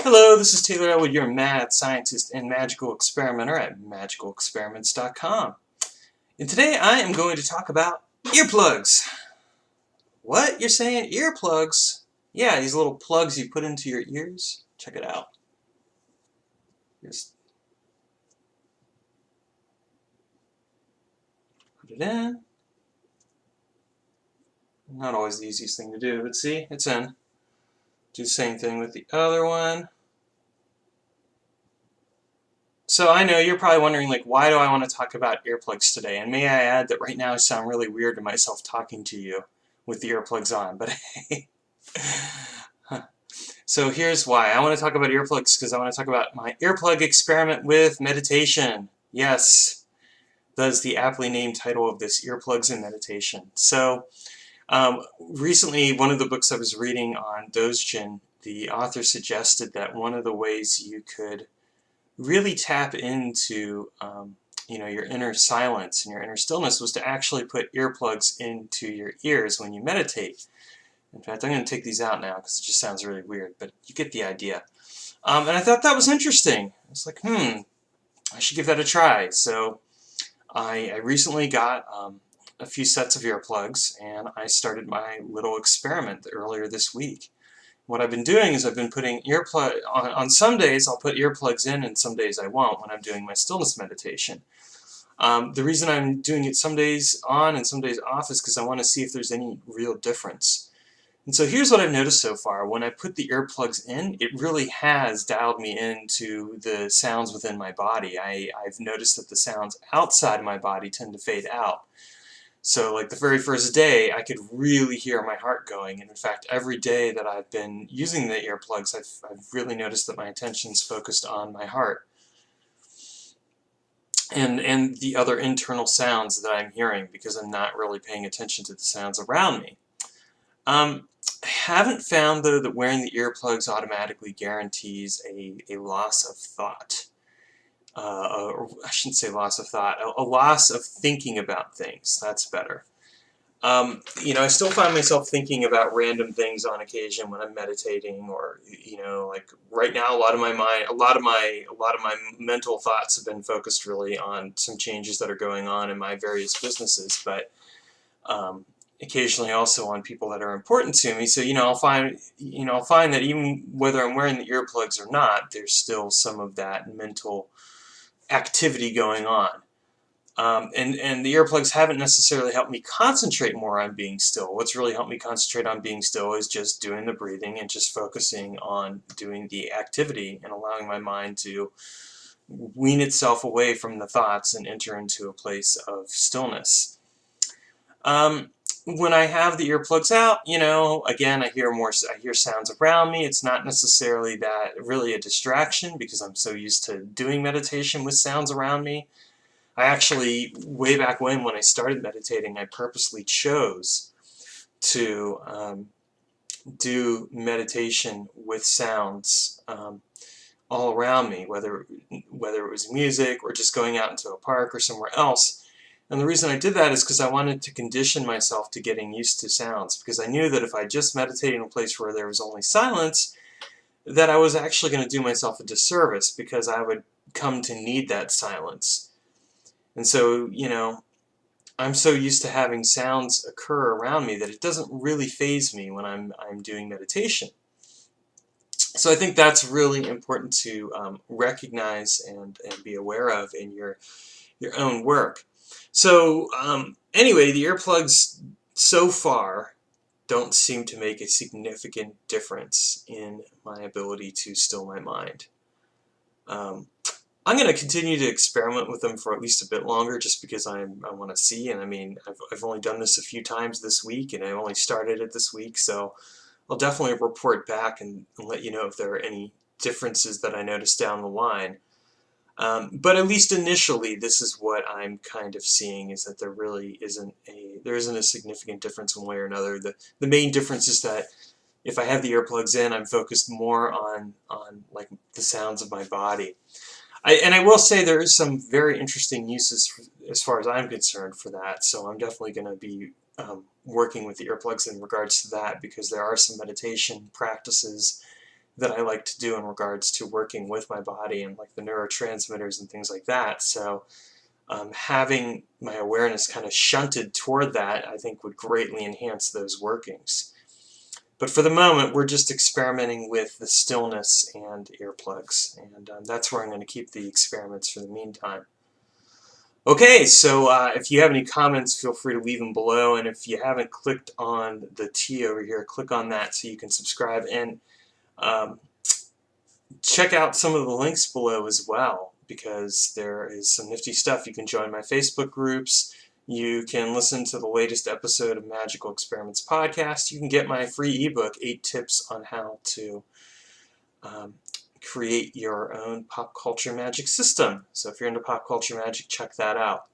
Hello, this is Taylor Elwood, your mad scientist and magical experimenter at magicalexperiments.com. And today I am going to talk about earplugs. What? You're saying earplugs? Yeah, these little plugs you put into your ears. Check it out. Just put it in. Not always the easiest thing to do, but see, it's in. Do the same thing with the other one. So I know you're probably wondering, like, why do I want to talk about earplugs today? And may I add that right now I sound really weird to myself talking to you with the earplugs on, but hey. So here's why. I want to talk about earplugs because I want to talk about my earplug experiment with meditation. Yes, that's the aptly named title of this, Earplugs and Meditation. So recently, one of the books I was reading on Dzogchen, the author suggested that one of the ways you could really tap into your inner silence and your inner stillness was to actually put earplugs into your ears when you meditate. In fact, I'm going to take these out now because it just sounds really weird, but you get the idea. And I thought that was interesting. It's like, I should give that a try. So I recently got a few sets of earplugs, and I started my little experiment earlier this week. What I've been doing is I've been putting on some days I'll put earplugs in and some days I won't when I'm doing my stillness meditation. The reason I'm doing it some days on and some days off is because I want to see if there's any real difference. And so here's what I've noticed so far. When I put the earplugs in, it really has dialed me into the sounds within my body. I've noticed that the sounds outside of my body tend to fade out. So like the very first day, I could really hear my heart going. And in fact, every day that I've been using the earplugs, I've really noticed that my attention's focused on my heart and the other internal sounds that I'm hearing because I'm not really paying attention to the sounds around me. I haven't found, though, that wearing the earplugs automatically guarantees a loss of thought. Or I shouldn't say loss of thought, a loss of thinking about things. That's better. I still find myself thinking about random things on occasion when I'm meditating, or like right now, a lot of my mental thoughts have been focused really on some changes that are going on in my various businesses, but occasionally also on people that are important to me. So I'll find that even whether I'm wearing the earplugs or not, there's still some of that mental activity going on. And the earplugs haven't necessarily helped me concentrate more on being still. What's really helped me concentrate on being still is just doing the breathing and just focusing on doing the activity and allowing my mind to wean itself away from the thoughts and enter into a place of stillness. When I have the earplugs out, again, I hear sounds around me. It's not necessarily that really a distraction because I'm so used to doing meditation with sounds around me. I actually, way back when I started meditating, I purposely chose to do meditation with sounds all around me, whether it was music or just going out into a park or somewhere else. And the reason I did that is because I wanted to condition myself to getting used to sounds, because I knew that if I just meditated in a place where there was only silence, that I was actually going to do myself a disservice because I would come to need that silence. And so, I'm so used to having sounds occur around me that it doesn't really faze me when I'm doing meditation. So I think that's really important to recognize and be aware of in your own work. So anyway, the earplugs so far don't seem to make a significant difference in my ability to still my mind. I'm going to continue to experiment with them for at least a bit longer just because I want to see. And I mean, I've only done this a few times this week, and I only started it this week, so I'll definitely report back and let you know if there are any differences that I notice down the line. But at least initially, this is what I'm kind of seeing, is that there really isn't a significant difference one way or another. The main difference is that if I have the earplugs in, I'm focused more on like the sounds of my body. I will say there is some very interesting uses as far as I'm concerned for that, so I'm definitely going to be working with the earplugs in regards to that, because there are some meditation practices that I like to do in regards to working with my body and like the neurotransmitters and things like that. So having my awareness kind of shunted toward that, I think would greatly enhance those workings. But for the moment, we're just experimenting with the stillness and earplugs, and that's where I'm going to keep the experiments for the meantime. Okay, so if you have any comments, feel free to leave them below, and if you haven't clicked on the T over here, click on that so you can subscribe, and check out some of the links below as well, because there is some nifty stuff. You can join my Facebook groups, you can listen to the latest episode of Magical Experiments Podcast, you can get my free ebook, 8 Tips on How to create your own pop culture magic system. So if you're into pop culture magic, check that out.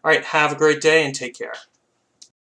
Alright, have a great day and take care.